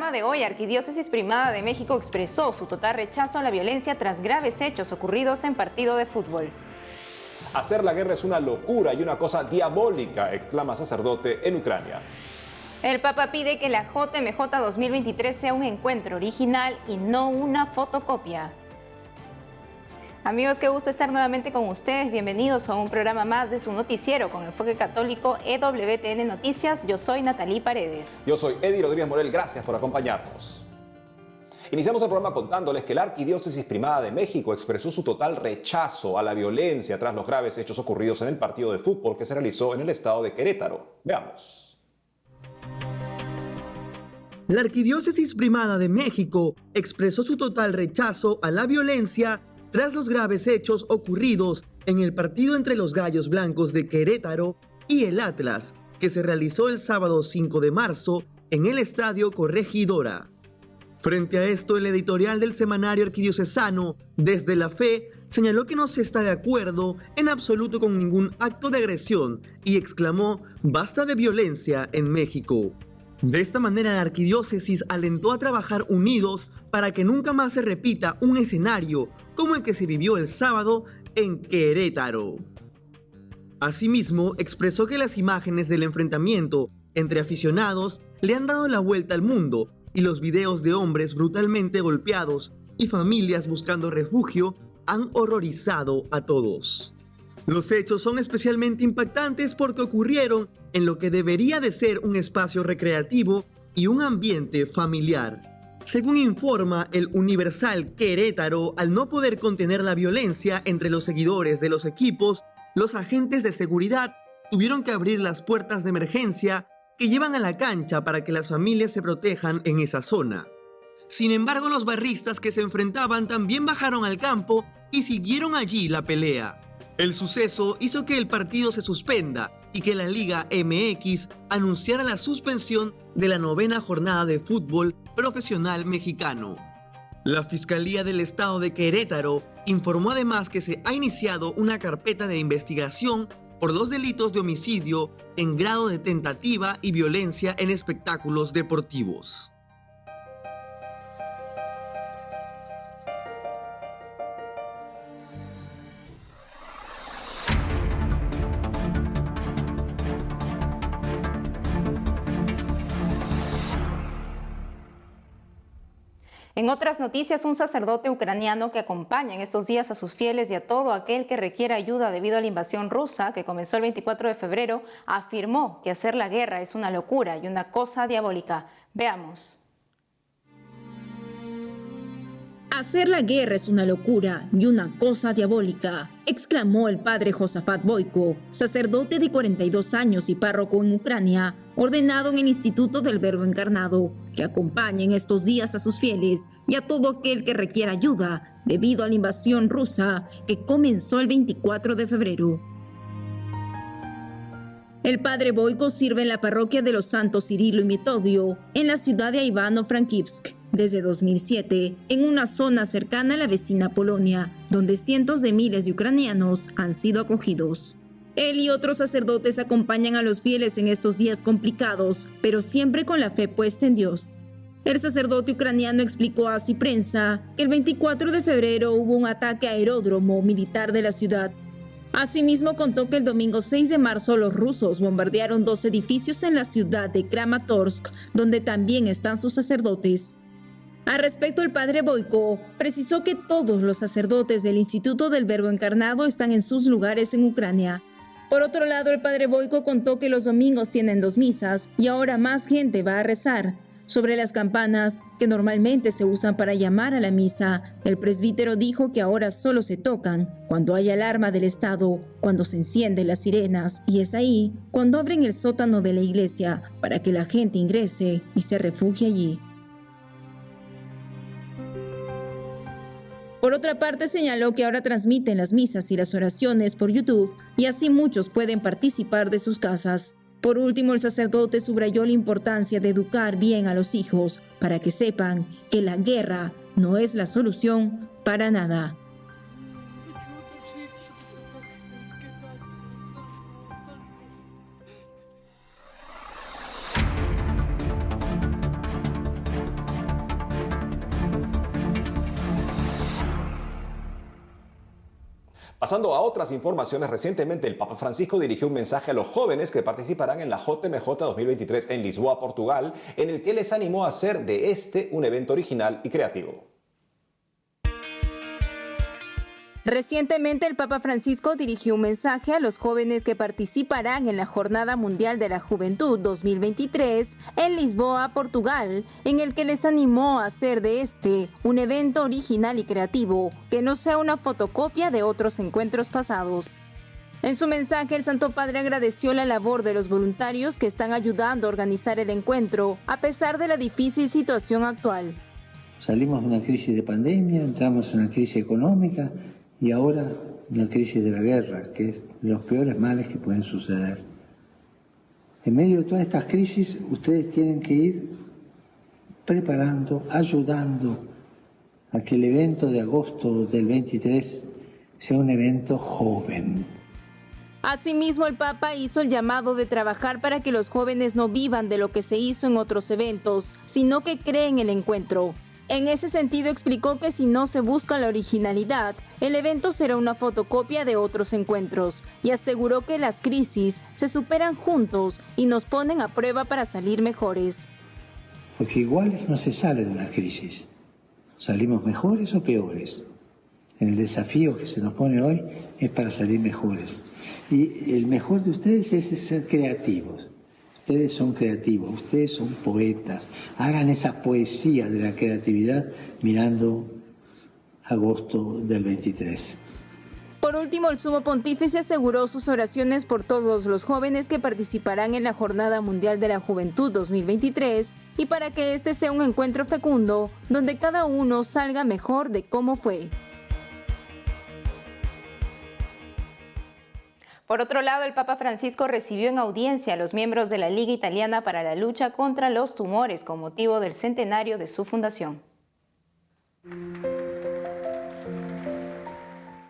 programa de hoy, Arquidiócesis Primada de México expresó su total rechazo a la violencia tras graves hechos ocurridos en partido de fútbol. Hacer la guerra es una locura y una cosa diabólica, exclama sacerdote en Ucrania. El Papa pide que la JMJ 2023 sea un encuentro original y no una fotocopia. Amigos, qué gusto estar nuevamente con ustedes. Bienvenidos a un programa más de su noticiero con enfoque católico EWTN Noticias. Yo soy Natalie Paredes. Yo soy Eddie Rodríguez Morel. Gracias por acompañarnos. Iniciamos el programa contándoles que la Arquidiócesis Primada de México expresó su total rechazo a la violencia tras los graves hechos ocurridos en el partido de fútbol que se realizó en el estado de Querétaro. Veamos. La Arquidiócesis Primada de México expresó su total rechazo a la violencia tras los graves hechos ocurridos en el partido entre los Gallos Blancos de Querétaro y el Atlas, que se realizó el sábado 5 de marzo en el Estadio Corregidora. Frente a esto, el editorial del semanario arquidiocesano, Desde la Fe, señaló que no se está de acuerdo en absoluto con ningún acto de agresión y exclamó: "Basta de violencia en México". De esta manera, la arquidiócesis alentó a trabajar unidos para que nunca más se repita un escenario como el que se vivió el sábado en Querétaro. Asimismo, expresó que las imágenes del enfrentamiento entre aficionados le han dado la vuelta al mundo y los videos de hombres brutalmente golpeados y familias buscando refugio han horrorizado a todos. Los hechos son especialmente impactantes porque ocurrieron en lo que debería de ser un espacio recreativo y un ambiente familiar. Según informa el Universal Querétaro, al no poder contener la violencia entre los seguidores de los equipos, los agentes de seguridad tuvieron que abrir las puertas de emergencia que llevan a la cancha para que las familias se protejan en esa zona. Sin embargo, los barristas que se enfrentaban también bajaron al campo y siguieron allí la pelea. El suceso hizo que el partido se suspenda y que la Liga MX anunciara la suspensión de la 9ª jornada de fútbol profesional mexicano. La Fiscalía del Estado de Querétaro informó además que se ha iniciado una carpeta de investigación por 2 delitos de homicidio en grado de tentativa y violencia en espectáculos deportivos. En otras noticias, un sacerdote ucraniano que acompaña en estos días a sus fieles y a todo aquel que requiera ayuda debido a la invasión rusa que comenzó el 24 de febrero, afirmó que hacer la guerra es una locura y una cosa diabólica. Veamos. Hacer la guerra es una locura y una cosa diabólica, exclamó el padre Josafat Boyko, sacerdote de 42 años y párroco en Ucrania, ordenado en el Instituto del Verbo Encarnado, que acompaña en estos días a sus fieles y a todo aquel que requiera ayuda debido a la invasión rusa que comenzó el 24 de febrero. El padre Boyko sirve en la parroquia de los Santos Cirilo y Metodio, en la ciudad de Ivano-Frankivsk, desde 2007, en una zona cercana a la vecina Polonia, donde cientos de miles de ucranianos han sido acogidos. Él y otros sacerdotes acompañan a los fieles en estos días complicados, pero siempre con la fe puesta en Dios. El sacerdote ucraniano explicó a Así Prensa que el 24 de febrero hubo un ataque a aeródromo militar de la ciudad. Asimismo, contó que el domingo 6 de marzo los rusos bombardearon 2 edificios en la ciudad de Kramatorsk, donde también están sus sacerdotes. Al respecto, el padre Boyko precisó que todos los sacerdotes del Instituto del Verbo Encarnado están en sus lugares en Ucrania. Por otro lado, el padre Boyko contó que los domingos tienen 2 misas y ahora más gente va a rezar. Sobre las campanas, que normalmente se usan para llamar a la misa, el presbítero dijo que ahora solo se tocan cuando hay alarma del Estado, cuando se encienden las sirenas, y es ahí cuando abren el sótano de la iglesia para que la gente ingrese y se refugie allí. Por otra parte, señaló que ahora transmiten las misas y las oraciones por YouTube y así muchos pueden participar de sus casas. Por último, el sacerdote subrayó la importancia de educar bien a los hijos para que sepan que la guerra no es la solución para nada. Pasando a otras informaciones, recientemente el Papa Francisco dirigió un mensaje a los jóvenes que participarán en la JMJ 2023 en Lisboa, Portugal, en el que les animó a hacer de este un evento original y creativo. Recientemente el Papa Francisco dirigió un mensaje a los jóvenes que participarán en la Jornada Mundial de la Juventud 2023 en Lisboa, Portugal, en el que les animó a hacer de este un evento original y creativo, que no sea una fotocopia de otros encuentros pasados. En su mensaje, el Santo Padre agradeció la labor de los voluntarios que están ayudando a organizar el encuentro, a pesar de la difícil situación actual. Salimos de una crisis de pandemia, entramos en una crisis económica, y ahora la crisis de la guerra, que es de los peores males que pueden suceder. En medio de todas estas crisis, ustedes tienen que ir preparando, ayudando a que el evento de agosto del 23 sea un evento joven. Asimismo, el Papa hizo el llamado de trabajar para que los jóvenes no vivan de lo que se hizo en otros eventos, sino que creen el encuentro. En ese sentido, explicó que si no se busca la originalidad, el evento será una fotocopia de otros encuentros, y aseguró que las crisis se superan juntos y nos ponen a prueba para salir mejores. Porque iguales no se sale de una crisis. ¿Salimos mejores o peores? El desafío que se nos pone hoy es para salir mejores. Y el mejor de ustedes es ser creativos. Ustedes son creativos, ustedes son poetas. Hagan esa poesía de la creatividad mirando agosto del 23. Por último, el Sumo Pontífice aseguró sus oraciones por todos los jóvenes que participarán en la Jornada Mundial de la Juventud 2023 y para que este sea un encuentro fecundo donde cada uno salga mejor de cómo fue. Por otro lado, el Papa Francisco recibió en audiencia a los miembros de la Liga Italiana para la Lucha contra los Tumores con motivo del centenario de su fundación.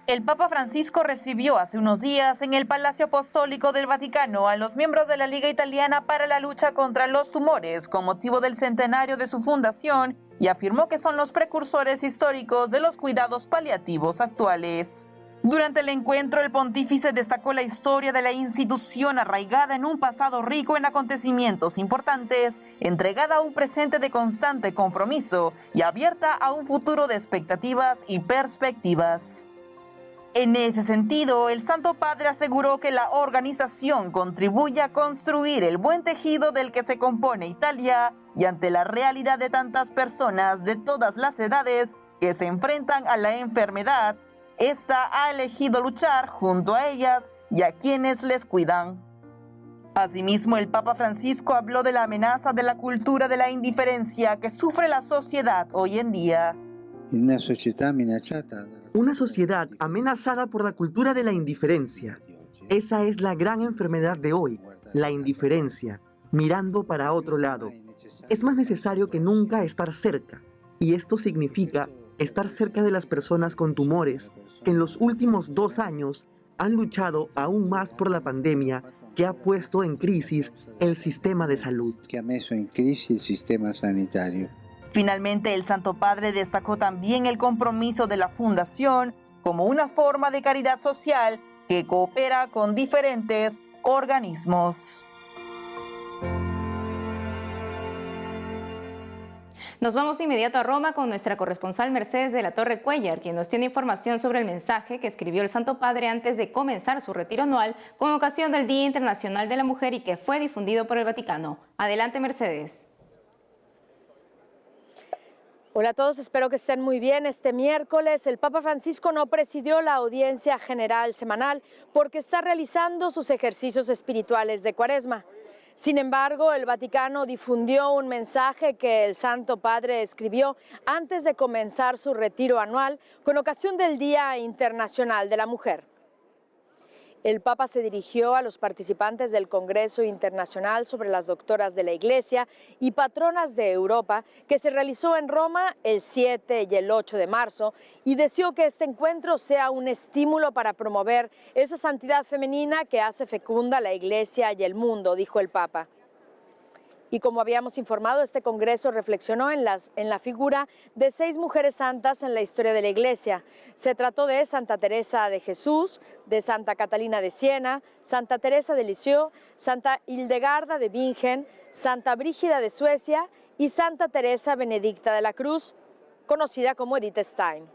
El Papa Francisco recibió hace unos días en el Palacio Apostólico del Vaticano a los miembros de la Liga Italiana para la Lucha contra los Tumores con motivo del centenario de su fundación y afirmó que son los precursores históricos de los cuidados paliativos actuales. Durante el encuentro, el pontífice destacó la historia de la institución arraigada en un pasado rico en acontecimientos importantes, entregada a un presente de constante compromiso y abierta a un futuro de expectativas y perspectivas. En ese sentido, el Santo Padre aseguró que la organización contribuye a construir el buen tejido del que se compone Italia y ante la realidad de tantas personas de todas las edades que se enfrentan a la enfermedad, esta ha elegido luchar junto a ellas y a quienes les cuidan. Asimismo, el Papa Francisco habló de la amenaza de la cultura de la indiferencia que sufre la sociedad hoy en día. Una sociedad amenazada por la cultura de la indiferencia. Esa es la gran enfermedad de hoy, la indiferencia, mirando para otro lado. Es más necesario que nunca estar cerca, y esto significa estar cerca de las personas con tumores que en los últimos 2 años han luchado aún más por la pandemia que ha puesto en crisis el sistema de salud. Que ha puesto en crisis el sistema sanitario. Finalmente, el Santo Padre destacó también el compromiso de la Fundación como una forma de caridad social que coopera con diferentes organismos. Nos vamos de inmediato a Roma con nuestra corresponsal Mercedes de la Torre Cuellar, quien nos tiene información sobre el mensaje que escribió el Santo Padre antes de comenzar su retiro anual con ocasión del Día Internacional de la Mujer y que fue difundido por el Vaticano. Adelante, Mercedes. Hola a todos, espero que estén muy bien. Este miércoles el Papa Francisco no presidió la audiencia general semanal porque está realizando sus ejercicios espirituales de Cuaresma. Sin embargo, el Vaticano difundió un mensaje que el Santo Padre escribió antes de comenzar su retiro anual con ocasión del Día Internacional de la Mujer. El Papa se dirigió a los participantes del Congreso Internacional sobre las Doctoras de la Iglesia y Patronas de Europa, que se realizó en Roma el 7 y el 8 de marzo, y deseó que este encuentro sea un estímulo para promover esa santidad femenina que hace fecunda la Iglesia y el mundo, dijo el Papa. Y como habíamos informado, este congreso reflexionó en la figura de 6 mujeres santas en la historia de la Iglesia. Se trató de Santa Teresa de Jesús, de Santa Catalina de Siena, Santa Teresa de Lisieux, Santa Hildegarda de Bingen, Santa Brígida de Suecia y Santa Teresa Benedicta de la Cruz, conocida como Edith Stein.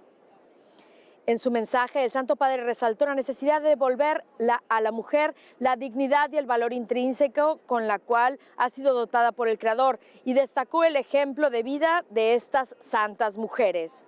En su mensaje, el Santo Padre resaltó la necesidad de devolver a la mujer la dignidad y el valor intrínseco con la cual ha sido dotada por el Creador y destacó el ejemplo de vida de estas santas mujeres.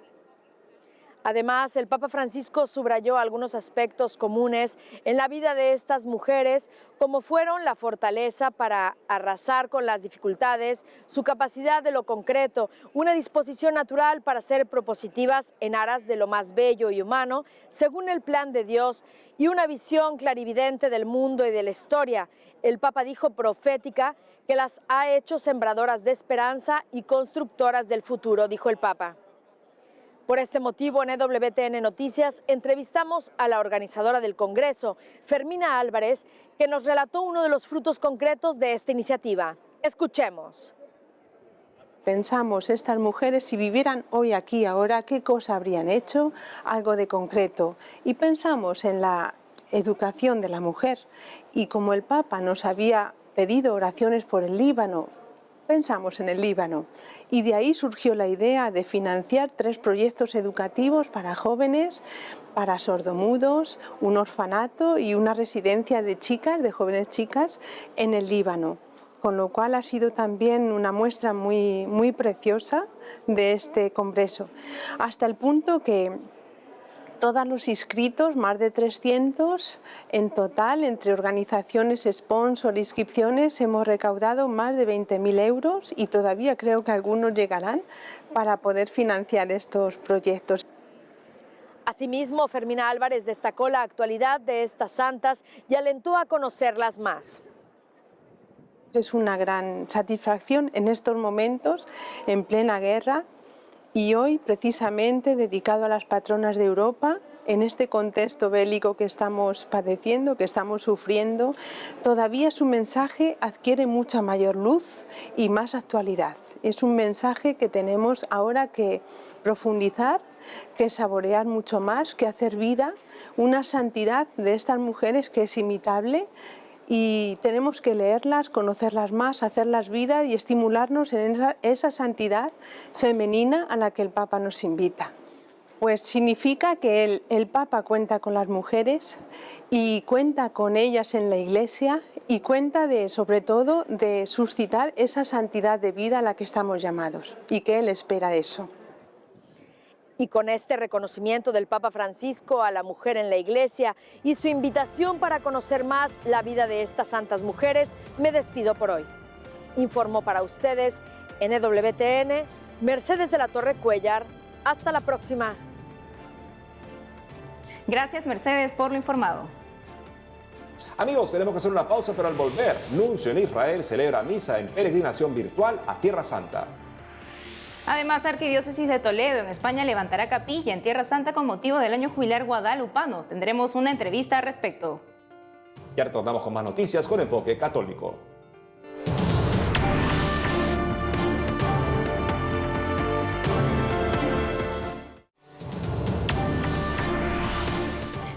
Además, el Papa Francisco subrayó algunos aspectos comunes en la vida de estas mujeres, como fueron la fortaleza para arrasar con las dificultades, su capacidad de lo concreto, una disposición natural para ser propositivas en aras de lo más bello y humano, según el plan de Dios, y una visión clarividente del mundo y de la historia. El Papa dijo profética, que las ha hecho sembradoras de esperanza y constructoras del futuro, dijo el Papa. Por este motivo, en EWTN Noticias entrevistamos a la organizadora del Congreso, Fermina Álvarez, que nos relató uno de los frutos concretos de esta iniciativa. Escuchemos. Pensamos, estas mujeres, si vivieran hoy aquí, ahora, ¿qué cosa habrían hecho? Algo de concreto. Y pensamos en la educación de la mujer. Y como el Papa nos había pedido oraciones por el Líbano, pensamos en el Líbano y de ahí surgió la idea de financiar 3 proyectos educativos para jóvenes, para sordomudos, un orfanato y una residencia de chicas, de jóvenes chicas en el Líbano, con lo cual ha sido también una muestra muy preciosa de este congreso, hasta el punto que todos los inscritos, más de 300 en total, entre organizaciones, sponsor, inscripciones, hemos recaudado más de 20.000 euros y todavía creo que algunos llegarán para poder financiar estos proyectos. Asimismo, Fermina Álvarez destacó la actualidad de estas santas y alentó a conocerlas más. Es una gran satisfacción en estos momentos, en plena guerra, y hoy precisamente dedicado a las patronas de Europa, en este contexto bélico que estamos padeciendo, que estamos sufriendo, todavía su mensaje adquiere mucha mayor luz y más actualidad. Es un mensaje que tenemos ahora que profundizar, que saborear mucho más, que hacer vida, una santidad de estas mujeres que es imitable, y tenemos que leerlas, conocerlas más, hacerlas vida y estimularnos en esa santidad femenina a la que el Papa nos invita. Pues significa que el Papa cuenta con las mujeres y cuenta con ellas en la Iglesia y cuenta sobre todo de suscitar esa santidad de vida a la que estamos llamados y que Él espera eso. Y con este reconocimiento del Papa Francisco a la mujer en la Iglesia y su invitación para conocer más la vida de estas santas mujeres, me despido por hoy. Informó para ustedes en EWTN, Mercedes de la Torre Cuellar. Hasta la próxima. Gracias, Mercedes, por lo informado. Amigos, tenemos que hacer una pausa, pero al volver, Nuncio en Israel celebra misa en peregrinación virtual a Tierra Santa. Además, Arquidiócesis de Toledo en España levantará capilla en Tierra Santa con motivo del año jubilar guadalupano. Tendremos una entrevista al respecto. Ya retornamos con más noticias con enfoque católico.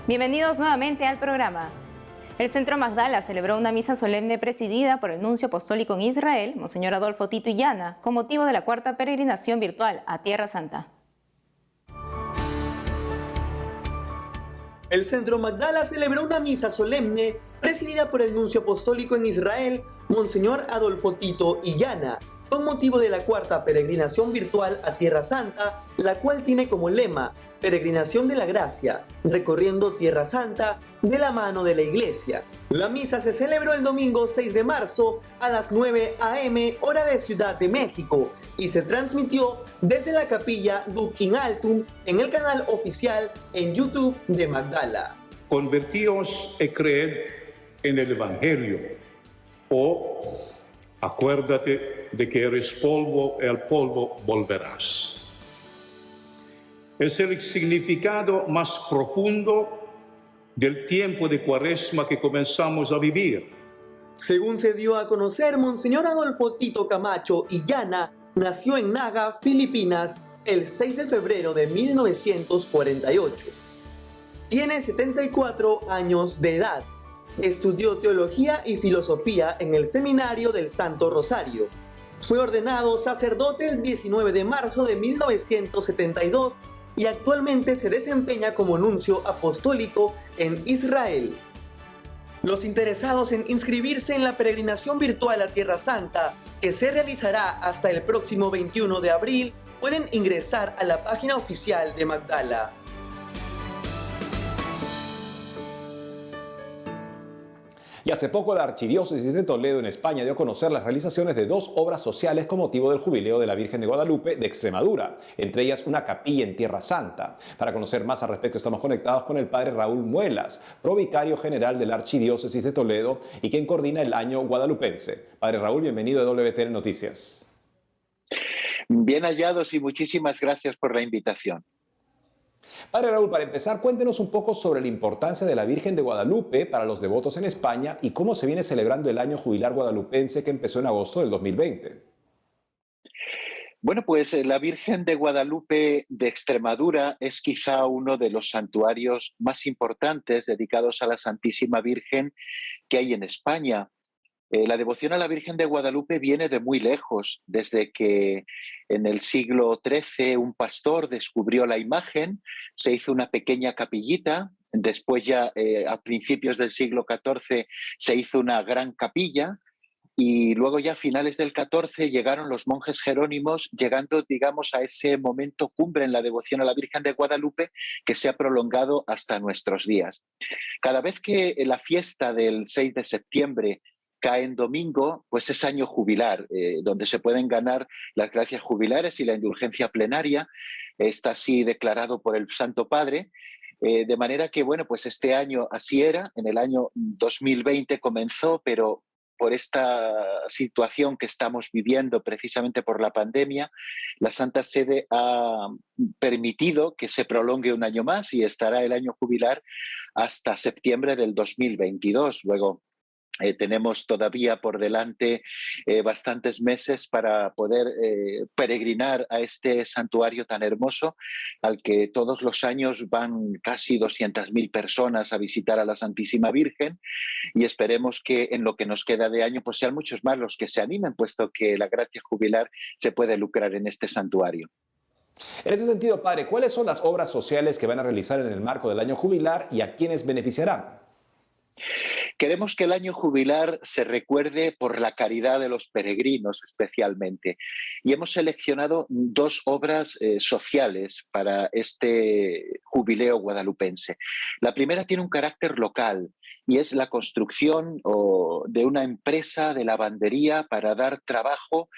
Bienvenidos nuevamente al programa. El Centro Magdala celebró una misa solemne presidida por el nuncio apostólico en Israel, Monseñor Adolfo Tito Illana, con motivo de la 4ª peregrinación virtual a Tierra Santa. El Centro Magdala celebró una misa solemne presidida por el nuncio apostólico en Israel, Monseñor Adolfo Tito Illana, con motivo de la 4ª peregrinación virtual a Tierra Santa, la cual tiene como lema Peregrinación de la Gracia, recorriendo Tierra Santa de la mano de la Iglesia. La misa se celebró el domingo 6 de marzo a las 9 a.m. hora de Ciudad de México y se transmitió desde la capilla Duc in Altum en el canal oficial en YouTube de Magdala. Convertíos y creed en el Evangelio, o acuérdate de que eres polvo y al polvo volverás. Es el significado más profundo del tiempo de Cuaresma que comenzamos a vivir, Según se dio a conocer, Monseñor Adolfo Tito Camacho Illana nació en Naga, Filipinas, el 6 de febrero de 1948. Tiene 74 años de edad. Estudió teología y filosofía en el Seminario del Santo Rosario. Fue ordenado sacerdote el 19 de marzo de 1972 y actualmente se desempeña como nuncio apostólico en Israel. Los interesados en inscribirse en la peregrinación virtual a Tierra Santa, que se realizará hasta el próximo 21 de abril, pueden ingresar a la página oficial de Magdala. Y hace poco la Archidiócesis de Toledo en España dio a conocer las realizaciones de 2 obras sociales con motivo del jubileo de la Virgen de Guadalupe de Extremadura, entre ellas una capilla en Tierra Santa. Para conocer más al respecto estamos conectados con el padre Raúl Muelas, provicario general de la Archidiócesis de Toledo y quien coordina el año guadalupense. Padre Raúl, bienvenido a WTN Noticias. Bien hallados y muchísimas gracias por la invitación. Padre Raúl, para empezar, cuéntenos un poco sobre la importancia de la Virgen de Guadalupe para los devotos en España y cómo se viene celebrando el año jubilar guadalupense que empezó en agosto del 2020. Bueno, pues la Virgen de Guadalupe de Extremadura es quizá uno de los santuarios más importantes dedicados a la Santísima Virgen que hay en España. La devoción a la Virgen de Guadalupe viene de muy lejos, desde que en el siglo XIII un pastor descubrió la imagen, se hizo una pequeña capillita, después ya a principios del siglo XIV se hizo una gran capilla y luego ya a finales del XIV llegaron los monjes jerónimos, llegando, digamos, a ese momento cumbre en la devoción a la Virgen de Guadalupe que se ha prolongado hasta nuestros días. Cada vez que la fiesta del 6 de septiembre cae en domingo, pues es año jubilar, donde se pueden ganar las gracias jubilares y la indulgencia plenaria. Está así declarado por el Santo Padre. De manera que, bueno, pues este año así era, en el año 2020 comenzó, pero por esta situación que estamos viviendo precisamente por la pandemia, la Santa Sede ha permitido que se prolongue un año más y estará el año jubilar hasta septiembre del 2022. Luego, tenemos todavía por delante bastantes meses para poder peregrinar a este santuario tan hermoso al que todos los años van casi 200.000 personas a visitar a la Santísima Virgen y esperemos que en lo que nos queda de año pues sean muchos más los que se animen, puesto que la gracia jubilar se puede lucrar en este santuario. En ese sentido, padre, ¿cuáles son las obras sociales que van a realizar en el marco del año jubilar y a quiénes beneficiarán? Queremos que el año jubilar se recuerde por la caridad de los peregrinos especialmente y hemos seleccionado 2 obras sociales para este jubileo guadalupense. La primera tiene un carácter local y es la construcción de una empresa de lavandería para dar trabajo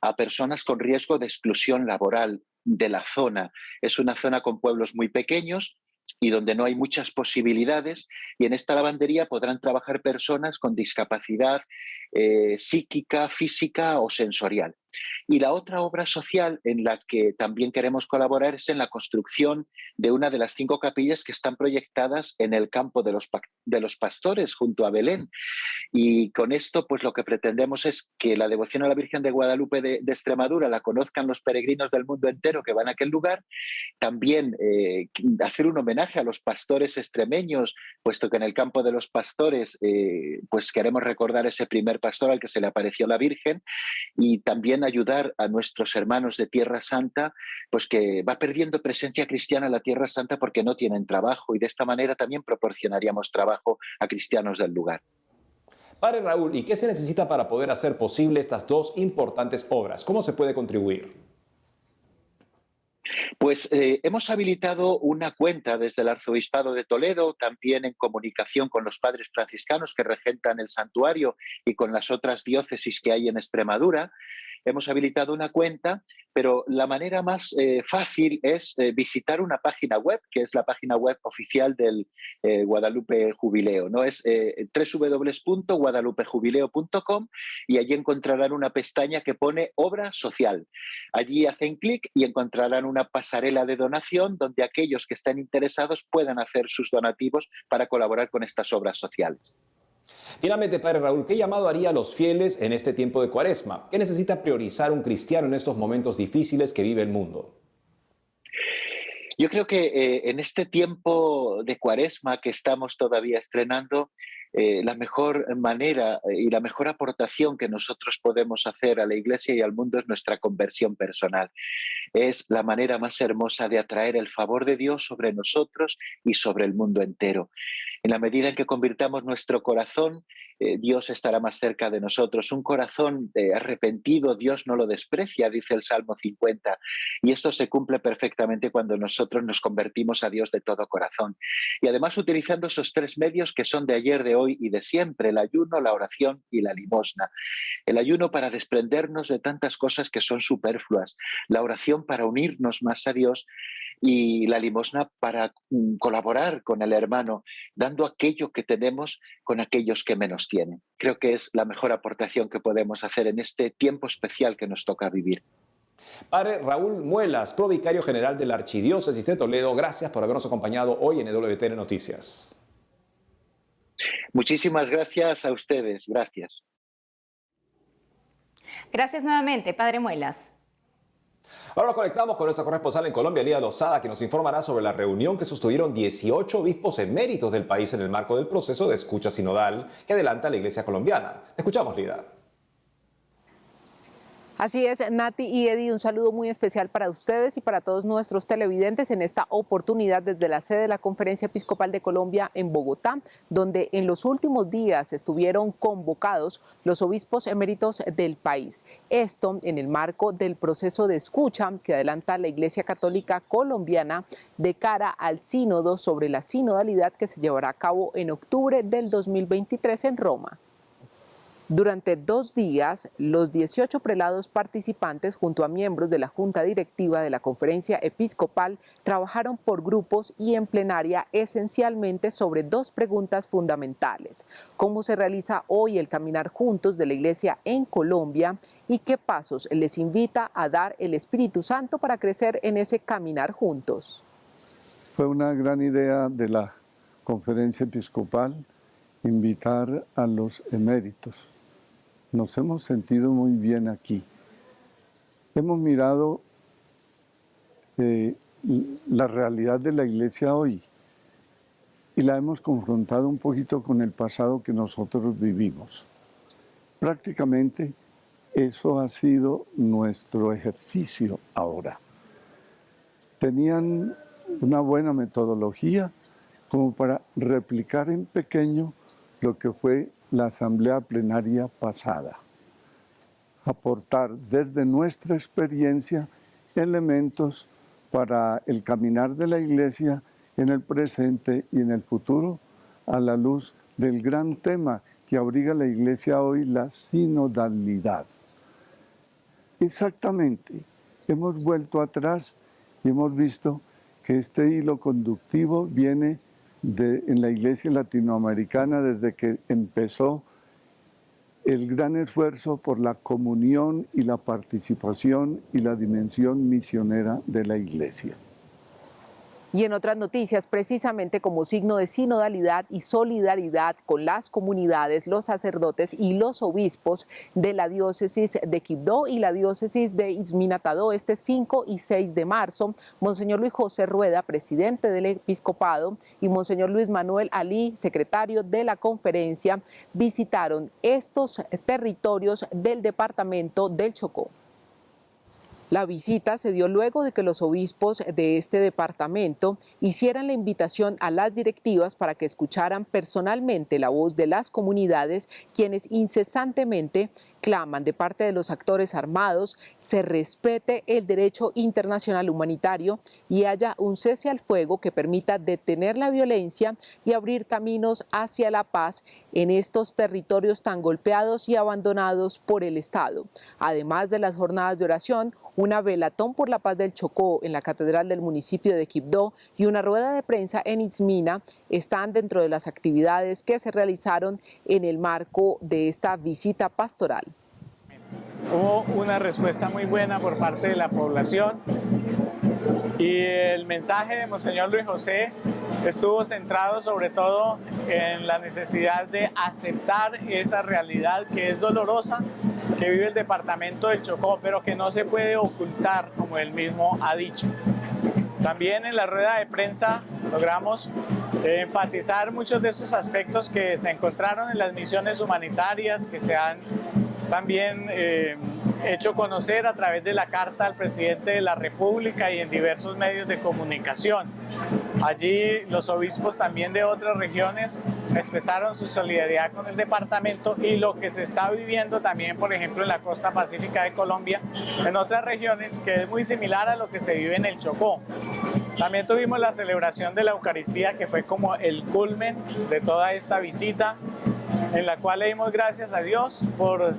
a personas con riesgo de exclusión laboral de la zona. Es una zona con pueblos muy pequeños y donde no hay muchas posibilidades, y en esta lavandería podrán trabajar personas con discapacidad psíquica, física o sensorial. Y la otra obra social en la que también queremos colaborar es en la construcción de una de las 5 capillas que están proyectadas en el campo de los pastores junto a Belén. Y con esto pues lo que pretendemos es que la devoción a la Virgen de Guadalupe de Extremadura la conozcan los peregrinos del mundo entero que van a aquel lugar. También hacer un homenaje a los pastores extremeños, puesto que en el campo de los pastores pues queremos recordar ese primer pastor al que se le apareció la Virgen, y también ayudar a nuestros hermanos de Tierra Santa, pues que va perdiendo presencia cristiana la Tierra Santa porque no tienen trabajo, y de esta manera también proporcionaríamos trabajo a cristianos del lugar. Padre Raúl, ¿y qué se necesita para poder hacer posible estas 2 importantes obras? ¿Cómo se puede contribuir? Pues hemos habilitado una cuenta desde el Arzobispado de Toledo, también en comunicación con los padres franciscanos que regentan el santuario y con las otras diócesis que hay en Extremadura. Hemos habilitado una cuenta, pero la manera más fácil es visitar una página web, que es la página web oficial del Guadalupe Jubileo, ¿no? Es www.guadalupejubileo.com, y allí encontrarán una pestaña que pone Obra Social. Allí hacen clic y encontrarán una pasarela de donación donde aquellos que estén interesados puedan hacer sus donativos para colaborar con estas obras sociales. Finalmente, Padre Raúl, ¿qué llamado haría a los fieles en este tiempo de Cuaresma? ¿Qué necesita priorizar un cristiano en estos momentos difíciles que vive el mundo? Yo creo que en este tiempo de Cuaresma que estamos todavía estrenando, la mejor manera y la mejor aportación que nosotros podemos hacer a la Iglesia y al mundo es nuestra conversión personal. Es la manera más hermosa de atraer el favor de Dios sobre nosotros y sobre el mundo entero. En la medida en que convirtamos nuestro corazón, Dios estará más cerca de nosotros. Un corazón arrepentido, Dios no lo desprecia, dice el Salmo 50. Y esto se cumple perfectamente cuando nosotros nos convertimos a Dios de todo corazón. Y además utilizando esos tres medios que son de ayer, de hoy y de siempre: el ayuno, la oración y la limosna. El ayuno para desprendernos de tantas cosas que son superfluas. La oración para unirnos más a Dios. Y la limosna para colaborar con el hermano, dando aquello que tenemos con aquellos que menos tienen. Creo que es la mejor aportación que podemos hacer en este tiempo especial que nos toca vivir. Padre Raúl Muelas, provicario general de la Archidiócesis de Toledo, gracias por habernos acompañado hoy en EWTN Noticias. Muchísimas gracias a ustedes. Gracias. Gracias nuevamente, Padre Muelas. Ahora nos conectamos con nuestra corresponsal en Colombia, Lía Lozada, que nos informará sobre la reunión que sostuvieron 18 obispos eméritos del país en el marco del proceso de escucha sinodal que adelanta la Iglesia colombiana. Te escuchamos, Lida. Así es, Nati y Eddie, un saludo muy especial para ustedes y para todos nuestros televidentes en esta oportunidad desde la sede de la Conferencia Episcopal de Colombia en Bogotá, donde en los últimos días estuvieron convocados los obispos eméritos del país. Esto en el marco del proceso de escucha que adelanta la Iglesia Católica colombiana de cara al sínodo sobre la sinodalidad que se llevará a cabo en octubre del 2023 en Roma. Durante 2 días, los 18 prelados participantes, junto a miembros de la Junta Directiva de la Conferencia Episcopal, trabajaron por grupos y en plenaria esencialmente sobre 2 preguntas fundamentales: ¿cómo se realiza hoy el caminar juntos de la Iglesia en Colombia? ¿Y qué pasos les invita a dar el Espíritu Santo para crecer en ese caminar juntos? Fue una gran idea de la Conferencia Episcopal invitar a los eméritos. Nos hemos sentido muy bien aquí. Hemos mirado la realidad de la Iglesia hoy y la hemos confrontado un poquito con el pasado que nosotros vivimos. Prácticamente eso ha sido nuestro ejercicio ahora. Tenían una buena metodología como para replicar en pequeño lo que fue la asamblea plenaria pasada. Aportar desde nuestra experiencia elementos para el caminar de la Iglesia en el presente y en el futuro, a la luz del gran tema que abriga la Iglesia hoy, la sinodalidad. Exactamente, hemos vuelto atrás y hemos visto que este hilo conductivo viene en la Iglesia latinoamericana desde que empezó el gran esfuerzo por la comunión y la participación y la dimensión misionera de la Iglesia. Y en otras noticias, precisamente como signo de sinodalidad y solidaridad con las comunidades, los sacerdotes y los obispos de la diócesis de Quibdó y la diócesis de Izminatadó, este 5 y 6 de marzo, Monseñor Luis José Rueda, presidente del episcopado, y Monseñor Luis Manuel Alí, secretario de la conferencia, visitaron estos territorios del departamento del Chocó. La visita se dio luego de que los obispos de este departamento hicieran la invitación a las directivas para que escucharan personalmente la voz de las comunidades, quienes incesantemente claman de parte de los actores armados se respete el derecho internacional humanitario y haya un cese al fuego que permita detener la violencia y abrir caminos hacia la paz en estos territorios tan golpeados y abandonados por el Estado. Además de las jornadas de oración, una velatón por la paz del Chocó en la catedral del municipio de Quibdó y una rueda de prensa en Izmina están dentro de las actividades que se realizaron en el marco de esta visita pastoral. Hubo una respuesta muy buena por parte de la población Y el mensaje de Monseñor Luis José estuvo centrado sobre todo en la necesidad de aceptar esa realidad que es dolorosa, que vive el departamento del Chocó, pero que no se puede ocultar, como él mismo ha dicho. También en la rueda de prensa logramos enfatizar muchos de esos aspectos que se encontraron en las misiones humanitarias, que se han también hecho conocer a través de la carta al presidente de la República y en diversos medios de comunicación. Allí los obispos también de otras regiones expresaron su solidaridad con el departamento y lo que se está viviendo también, por ejemplo, en la costa pacífica de Colombia, en otras regiones, que es muy similar a lo que se vive en el Chocó. También tuvimos la celebración de la Eucaristía, que fue como el culmen de toda esta visita, en la cual le dimos gracias a Dios por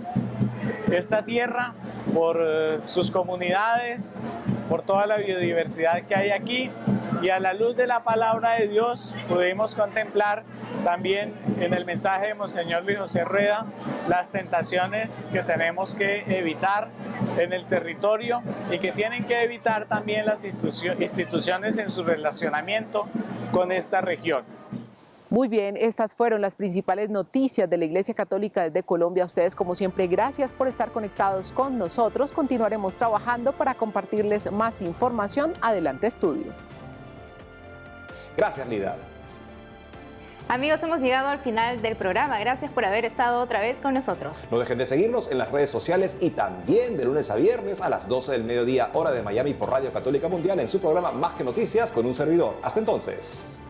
esta tierra, por sus comunidades, por toda la biodiversidad que hay aquí, y a la luz de la palabra de Dios pudimos contemplar también en el mensaje de Monseñor Luis José Rueda las tentaciones que tenemos que evitar en el territorio y que tienen que evitar también las instituciones en su relacionamiento con esta región. Muy bien, estas fueron las principales noticias de la Iglesia Católica desde Colombia. A ustedes, como siempre, gracias por estar conectados con nosotros. Continuaremos trabajando para compartirles más información. Adelante, estudio. Gracias, Lida. Amigos, hemos llegado al final del programa. Gracias por haber estado otra vez con nosotros. No dejen de seguirnos en las redes sociales y también de lunes a viernes a las 12 del mediodía, hora de Miami, por Radio Católica Mundial, en su programa Más que Noticias con un servidor. Hasta entonces.